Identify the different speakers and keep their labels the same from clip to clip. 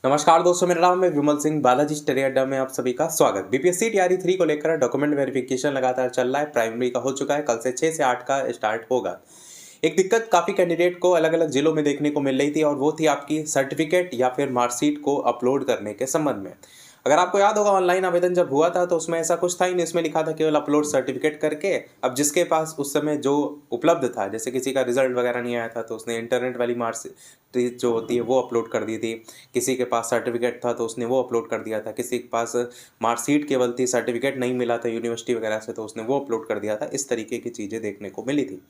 Speaker 1: नमस्कार दोस्तों, मेरा नाम है विमल सिंह। बालाजी स्टडी अड्डा में आप सभी का स्वागत। बीपीएससी तैयारी 3 को लेकर डॉक्यूमेंट वेरिफिकेशन लगातार चल रहा है। प्राइमरी का हो चुका है, कल से 6 से 8 का स्टार्ट होगा। एक दिक्कत काफ़ी कैंडिडेट को अलग अलग जिलों में देखने को मिल रही थी और वो थी आपकी सर्टिफिकेट या फिर मार्कशीट को अपलोड करने के संबंध में। अगर आपको याद होगा, ऑनलाइन आवेदन जब हुआ था तो उसमें ऐसा कुछ था ही नहीं। इसमें लिखा था केवल अपलोड सर्टिफिकेट करके। अब जिसके पास उस समय जो उपलब्ध था, जैसे किसी का रिजल्ट वगैरह नहीं आया था तो उसने इंटरनेट वाली मार्कशीट जो होती है वो अपलोड कर दी थी। किसी के पास सर्टिफिकेट था तो उसने वो अपलोड कर दिया था। किसी के पास मार्कशीट केवल थी, सर्टिफिकेट नहीं मिला था यूनिवर्सिटी वगैरह से, तो उसने वो अपलोड कर दिया था। इस तरीके की चीज़ें देखने को मिली थी।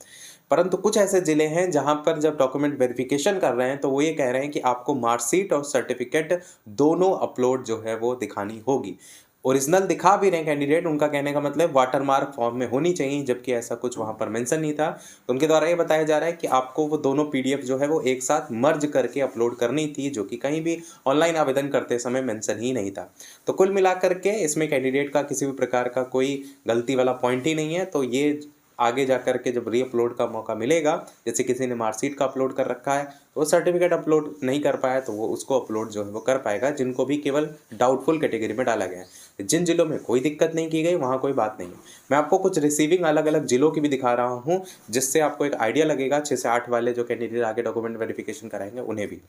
Speaker 1: परंतु कुछ ऐसे ज़िले हैं जहाँ पर जब डॉक्यूमेंट वेरिफिकेशन कर रहे हैं तो वो ये कह रहे हैं कि आपको मार्कशीट और सर्टिफिकेट दोनों अपलोड जो है वो दिखानी होगी। ओरिजिनल दिखा भी रहे हैं कैंडिडेट, उनका कहने का मतलब वाटरमार्क फॉर्म में होनी चाहिए, जबकि ऐसा कुछ वहाँ पर मेंशन नहीं था। तो उनके द्वारा ये बताया जा रहा है कि आपको वो दोनों पीडीएफ जो है वो एक साथ मर्ज करके अपलोड करनी थी, जो कि कहीं भी ऑनलाइन आवेदन करते समय मेंशन ही नहीं था। तो कुल मिलाकर के इसमें कैंडिडेट का किसी भी प्रकार का कोई गलती वाला पॉइंट ही नहीं है। तो ये आगे जा कर के जब री अपलोड का मौका मिलेगा, जैसे किसी ने मार्कशीट का अपलोड कर रखा है तो वो सर्टिफिकेट अपलोड नहीं कर पाया तो वो उसको अपलोड जो है वो कर पाएगा, जिनको भी केवल डाउटफुल कैटेगरी में डाला गया है। जिन जिलों में कोई दिक्कत नहीं की गई वहाँ कोई बात नहीं है। मैं आपको कुछ रिसीविंग अलग अलग जिलों की भी दिखा रहा हूँ, जिससे आपको एक आइडिया लगेगा 6 से 8 वाले जो कैंडिडेट आगे डॉक्यूमेंट वेरिफिकेशन कराएंगे उन्हें भी।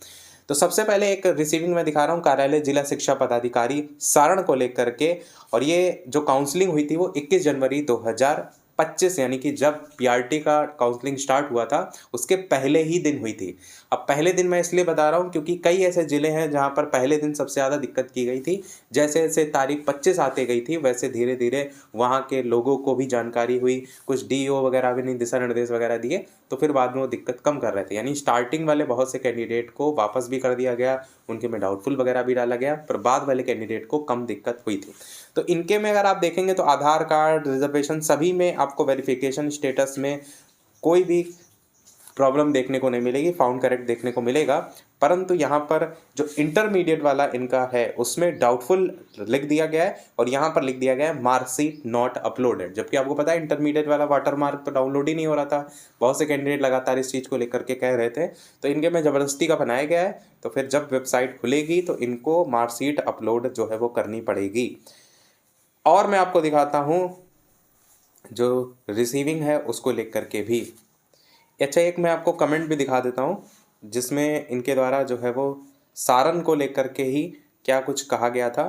Speaker 1: तो सबसे पहले एक रिसीविंग में दिखा रहा हूँ कार्यालय जिला शिक्षा पदाधिकारी सारण को लेकर के। और ये जो काउंसलिंग हुई थी वो 21 जनवरी 2025, यानी कि जब पीआरटी का काउंसलिंग स्टार्ट हुआ था उसके पहले ही दिन हुई थी। अब पहले दिन मैं इसलिए बता रहा हूँ क्योंकि कई ऐसे ज़िले हैं जहाँ पर पहले दिन सबसे ज़्यादा दिक्कत की गई थी। जैसे जैसे तारीख 25 आते गई थी वैसे धीरे धीरे वहाँ के लोगों को भी जानकारी हुई, कुछ डीओ वगैरह भी नहीं दिशा निर्देश वगैरह दिए, तो फिर बाद में वो दिक्कत कम कर रहे थे। यानी स्टार्टिंग वाले बहुत से कैंडिडेट को वापस भी कर दिया गया, उनके में डाउटफुल वगैरह भी डाला गया, पर बाद वाले कैंडिडेट को कम दिक्कत हुई थी। तो इनके में अगर आप देखेंगे तो आधार कार्ड, रिजर्वेशन सभी में आपको वेरिफिकेशन स्टेटस में कोई भी प्रॉब्लम देखने को नहीं मिलेगी, फाउंड करेक्ट देखने को मिलेगा। परंतु यहाँ पर जो इंटरमीडिएट वाला इनका है उसमें डाउटफुल लिख दिया गया है और यहाँ पर लिख दिया गया है मार्कशीट नॉट अपलोडेड, जबकि आपको पता है इंटरमीडिएट वाला वाटरमार्क तो डाउनलोड ही नहीं हो रहा था। बहुत से कैंडिडेट लगातार इस चीज़ को लेकर के कह रहे थे, तो इनके में ज़बरदस्ती का बनाया गया है। तो फिर जब वेबसाइट खुलेगी तो इनको मार्कशीट अपलोड जो है वो करनी पड़ेगी। और मैं आपको दिखाता हूँ जो रिसीविंग है उसको लेकर के भी। अच्छा, एक मैं आपको कमेंट भी दिखा देता हूँ जिसमें इनके द्वारा जो है वो सारन को लेकर के ही क्या कुछ कहा गया था।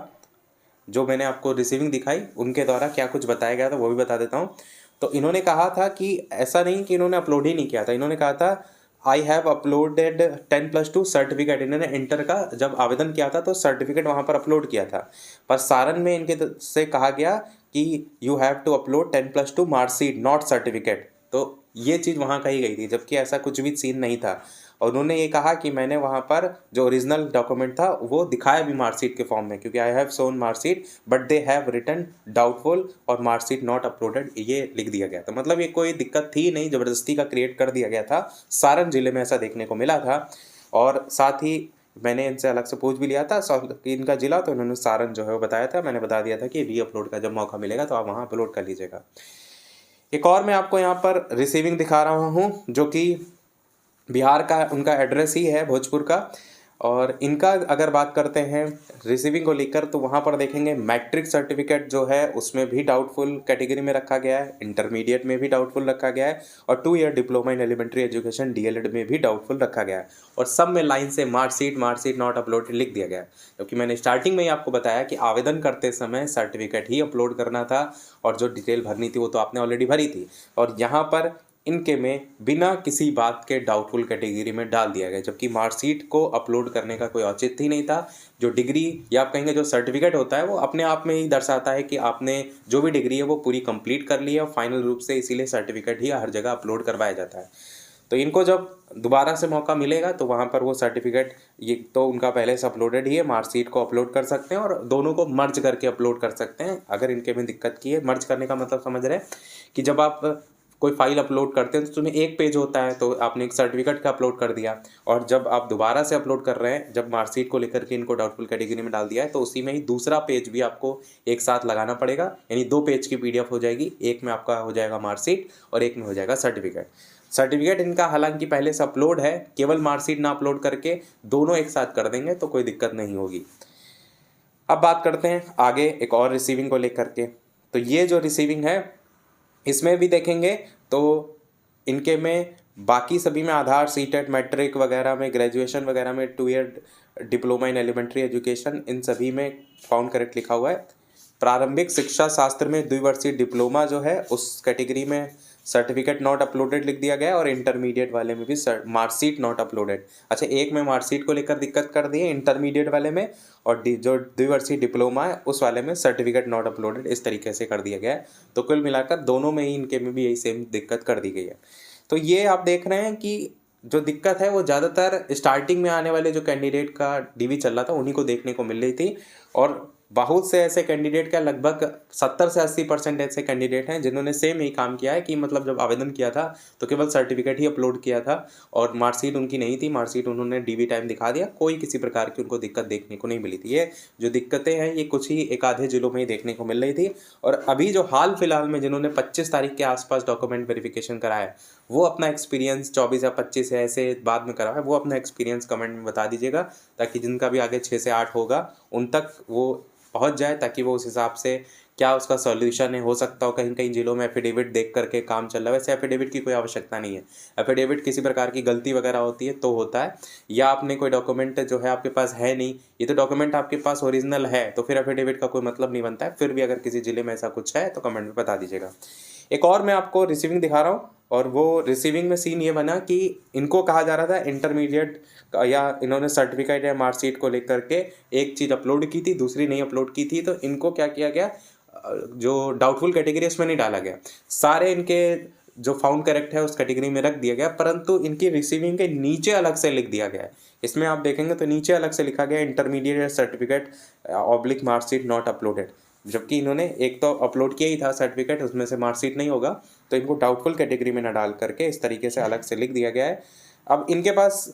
Speaker 1: जो मैंने आपको रिसीविंग दिखाई उनके द्वारा क्या कुछ बताया गया था वो भी बता देता हूँ। तो इन्होंने कहा था कि ऐसा नहीं कि इन्होंने अपलोड ही नहीं किया था, इन्होंने कहा था आई हैव अपलोडेड 10+2 सर्टिफिकेट। इन्होंने इंटर का जब आवेदन किया था तो सर्टिफिकेट वहाँ पर अपलोड किया था, पर सारन में इनके से कहा गया कि you have to upload 10+2 marksheet not certificate. तो ये चीज़ वहाँ कही गई थी, जबकि ऐसा कुछ भी सीन नहीं था। और उन्होंने ये कहा कि मैंने वहाँ पर जो ओरिजिनल डॉक्यूमेंट था वो दिखाया भी मार्कशीट के फॉर्म में, क्योंकि I have shown marksheet but they have written doubtful और मार्कशीट नॉट अपलोडेड, ये लिख दिया गया था। मतलब ये कोई दिक्कत थी नहीं, ज़बरदस्ती का क्रिएट कर दिया गया था। सारण जिले में ऐसा देखने को मिला था। और साथ ही मैंने इनसे अलग से पूछ भी लिया था कि इनका जिला, तो इन्होंने सारण जो है वो बताया था। मैंने बता दिया था कि री अपलोड का जब मौका मिलेगा तो आप वहाँ अपलोड कर लीजिएगा। एक और मैं आपको यहाँ पर रिसीविंग दिखा रहा हूँ जो कि बिहार का उनका एड्रेस ही है, भोजपुर का। और इनका अगर बात करते हैं रिसीविंग को लेकर तो वहाँ पर देखेंगे मैट्रिक सर्टिफिकेट जो है उसमें भी डाउटफुल कैटेगरी में रखा गया है, इंटरमीडिएट में भी डाउटफुल रखा गया है, और 2 year diploma in elementary education DElEd में भी डाउटफुल रखा गया है। और सब में लाइन से मार्कशीट नॉट अपलोडेड लिख दिया गया है, क्योंकि मैंने स्टार्टिंग में ही आपको बताया कि आवेदन करते समय सर्टिफिकेट ही अपलोड करना था और जो डिटेल भरनी थी वो तो आपने ऑलरेडी भरी थी। और यहाँ पर इनके में बिना किसी बात के डाउटफुल कैटेगरी में डाल दिया गया, जबकि मार्कशीट को अपलोड करने का कोई औचित्य ही नहीं था। जो डिग्री या आप कहेंगे जो सर्टिफिकेट होता है वो अपने आप में ही दर्शाता है कि आपने जो भी डिग्री है वो पूरी कंप्लीट कर ली है और फाइनल रूप से इसीलिए सर्टिफिकेट ही हर जगह अपलोड करवाया जाता है। तो इनको जब दोबारा से मौका मिलेगा तो वहाँ पर वो सर्टिफिकेट ये तो उनका पहले से अपलोडेड ही है, मार्कशीट को अपलोड कर सकते हैं और दोनों को मर्ज करके अपलोड कर सकते हैं अगर इनके में दिक्कत की है। मर्ज करने का मतलब समझ रहे हैं कि जब आप कोई फाइल अपलोड करते हैं तो उसमें एक पेज होता है, तो आपने एक सर्टिफिकेट का अपलोड कर दिया, और जब आप दोबारा से अपलोड कर रहे हैं, जब मार्कशीट को लेकर के इनको डाउटफुल कैटेगरी में डाल दिया है तो उसी में ही दूसरा पेज भी आपको एक साथ लगाना पड़ेगा। यानी 2 पेज की पीडीएफ हो जाएगी, एक में आपका हो जाएगा मार्कशीट और एक में हो जाएगा सर्टिफिकेट। सर्टिफिकेट इनका हालांकि पहले से अपलोड है, केवल मार्कशीट ना अपलोड करके दोनों एक साथ कर देंगे तो कोई दिक्कत नहीं होगी। अब बात करते हैं आगे एक और रिसीविंग को लेकर के। तो ये जो रिसीविंग है इसमें भी देखेंगे तो इनके में बाकी सभी में आधार, सीटेट, मैट्रिक वगैरह में, ग्रेजुएशन वगैरह में, 2 year diploma in elementary education, इन सभी में फाउंड करेक्ट लिखा हुआ है। प्रारंभिक शिक्षा शास्त्र में द्विवर्षीय डिप्लोमा जो है उस कैटेगरी में सर्टिफिकेट नॉट अपलोडेड लिख दिया गया है, और इंटरमीडिएट वाले में भी मार्कशीट नॉट अपलोडेड। अच्छा, एक में मार्कशीट को लेकर दिक्कत कर दी है इंटरमीडिएट वाले में, और जो द्विवर्षीय डिप्लोमा है उस वाले में सर्टिफिकेट नॉट अपलोडेड इस तरीके से कर दिया गया है। तो कुल मिलाकर दोनों में ही इनके में भी यही सेम दिक्कत कर दी गई है। तो ये आप देख रहे हैं कि जो दिक्कत है वो ज़्यादातर स्टार्टिंग में आने वाले जो कैंडिडेट का डीवी चल रहा था उन्हीं को देखने को मिल रही थी, और बहुत से ऐसे कैंडिडेट का लगभग 70 से 80% ऐसे कैंडिडेट हैं जिन्होंने सेम यही काम किया है कि मतलब जब आवेदन किया था तो केवल सर्टिफिकेट ही अपलोड किया था और मार्कशीट उनकी नहीं थी। मार्कशीट उन्होंने डीवी टाइम दिखा दिया, कोई किसी प्रकार की उनको दिक्कत देखने को नहीं मिली थी। ये जो दिक्कतें हैं ये कुछ ही एक आधे जिलों में ही देखने को मिल रही थी। और अभी जो हाल फिलहाल में जिन्होंने 25 तारीख के आसपास डॉक्यूमेंट वेरिफिकेशन कराया है वो अपना एक्सपीरियंस 24 या 25 है ऐसे बाद में करा है, वो अपना एक्सपीरियंस कमेंट में बता दीजिएगा, ताकि जिनका भी आगे 6 से 8 होगा उन तक वो पहुंच जाए, ताकि वो उस हिसाब से क्या उसका सॉल्यूशन है। हो सकता हो कहीं कहीं जिलों में एफिडेविट देख करके काम चल रहा है, वैसे एफिडेविट की कोई आवश्यकता नहीं है। एफिडेविट किसी प्रकार की गलती वगैरह होती है तो होता है, या आपने कोई डॉक्यूमेंट जो है आपके पास है नहीं, ये तो डॉक्यूमेंट आपके पास ओरिजिनल है तो फिर एफिडेविट का कोई मतलब नहीं बनता है। फिर भी अगर किसी जिले में ऐसा कुछ है तो कमेंट में बता दीजिएगा। एक और मैं आपको रिसीविंग दिखा रहा हूँ, और वो रिसीविंग में सीन ये बना कि इनको कहा जा रहा था इंटरमीडिएट या इन्होंने सर्टिफिकेट या मार्कशीट को लेकर के एक चीज़ अपलोड की थी, दूसरी नहीं अपलोड की थी। तो इनको क्या किया गया, जो डाउटफुल कैटेगरी उसमें नहीं डाला गया, सारे इनके जो फाउंड करेक्ट है उस कैटेगरी में रख दिया गया, परंतु इनकी रिसीविंग के नीचे अलग से लिख दिया गया है। इसमें आप देखेंगे तो नीचे अलग से लिखा गया intermediate certificate oblique marksheet not uploaded, जबकि इन्होंने एक तो अपलोड किया ही था सर्टिफिकेट, उसमें से मार्कशीट नहीं होगा, तो इनको डाउटफुल कैटेगरी में ना डाल करके इस तरीके से अलग से लिख दिया गया है। अब इनके पास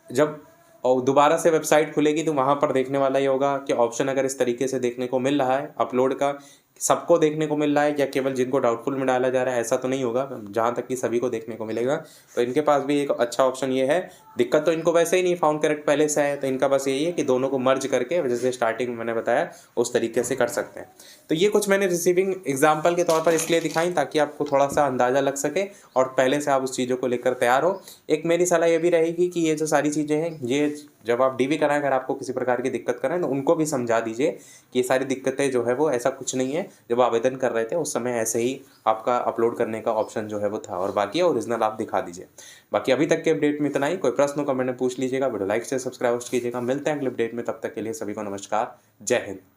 Speaker 1: जब और दोबारा से वेबसाइट खुलेगी तो वहाँ पर देखने वाला ये होगा कि ऑप्शन अगर इस तरीके से देखने को मिल रहा है अपलोड का, सबको देखने को मिल रहा है या केवल जिनको डाउटफुल में डाला जा रहा है, ऐसा तो नहीं होगा, जहाँ तक कि सभी को देखने को मिलेगा। तो इनके पास भी एक अच्छा ऑप्शन ये है। दिक्कत तो इनको वैसे ही नहीं, फाउंड करेक्ट पहले से है, तो इनका बस यही है कि दोनों को मर्ज करके जैसे स्टार्टिंग में मैंने बताया उस तरीके से कर सकते हैं। तो ये कुछ मैंने रिसीविंग एग्जाम्पल के तौर पर इसलिए दिखाई ताकि आपको थोड़ा सा अंदाज़ा लग सके और पहले से आप उस चीज़ों को लेकर तैयार हो। एक मेरी सलाह ये भी रहेगी कि ये जो सारी चीज़ें हैं ये जब आप डीवी कराएं, अगर आपको किसी प्रकार की दिक्कत करें तो उनको भी समझा दीजिए कि ये सारी दिक्कतें जो है वो ऐसा कुछ नहीं है, जब आवेदन कर रहे थे उस समय ऐसे ही आपका अपलोड करने का ऑप्शन जो है वो था, और बाकी ओरिजिनल आप दिखा दीजिए। बाकी अभी तक के अपडेट में इतना ही। कोई प्रश्न कमेंट में पूछ लीजिएगा, वीडियो लाइक से सब्सक्राइब कीजिएगा। मिलते हैं अगले अपडेट में, तब तक के लिए सभी को नमस्कार, जय हिंद।